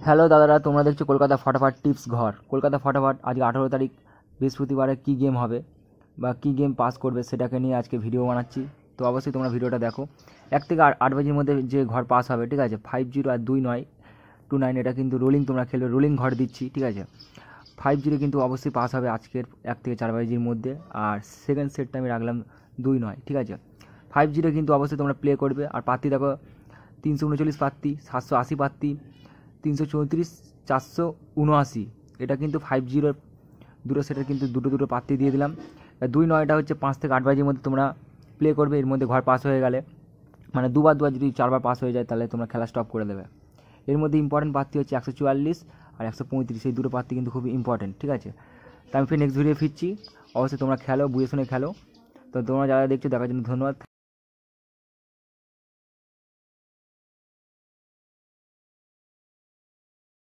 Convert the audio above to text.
Hello দাদারা, তোমরা দেখছো কলকাতা ফটাফট টিপস ঘর। কলকাতা ফটাফট আজকে 18 তারিখ বৃহস্পতিবারে কী গেম হবে বা কী গেম পাস করবে সেটাকে নিয়ে আজকে ভিডিও বানাচ্ছি। তো অবশ্যই তোমরা ভিডিওটা দেখো। 1 থেকে 8 বাজির মধ্যে যে ঘর পাস হবে, ঠিক আছে, 50 আর 2929, এটা কিন্তু রোলিং তোমরা খেলবে, রোলিং ঘর দিচ্ছি, ঠিক আছে। 50 কিন্তু অবশ্যই পাস হবে আজকের 1 থেকে 4 বাজির মধ্যে। আর সেকেন্ড সেটটা আমি রাখলাম 29, ঠিক আছে। 50 কিন্তু অবশ্যই তোমরা প্লে করবে। আর প্রার্থী দেখো 339 প্রার্থী, 780 প্রার্থী, 334, 479, এটা কিন্তু 50 দুটো সেটের কিন্তু দুটো প্রার্থী দিয়ে দিলাম। 29টা হচ্ছে 5 থেকে 8 বাজির মধ্যে তোমরা প্লে করবে। এর মধ্যে ঘর পাস হয়ে গেলে, মানে দুবার যদি 4বার পাস হয়ে যায় তাহলে তোমরা খেলা স্টপ করে দেবে। এর মধ্যে ইম্পর্টেন্ট প্রার্থী হচ্ছে 144 আর 135, এই দুটো প্রার্থী কিন্তু খুবই ইম্পর্টেন্ট, ঠিক আছে। তো আমি ফির নেক্সট ভিডিও ফিরছি। অবশ্যই তোমরা খেলো, বুঝে শুনে খেলো। তো তোমরা যারা দেখছো দেখার জন্য ধন্যবাদ।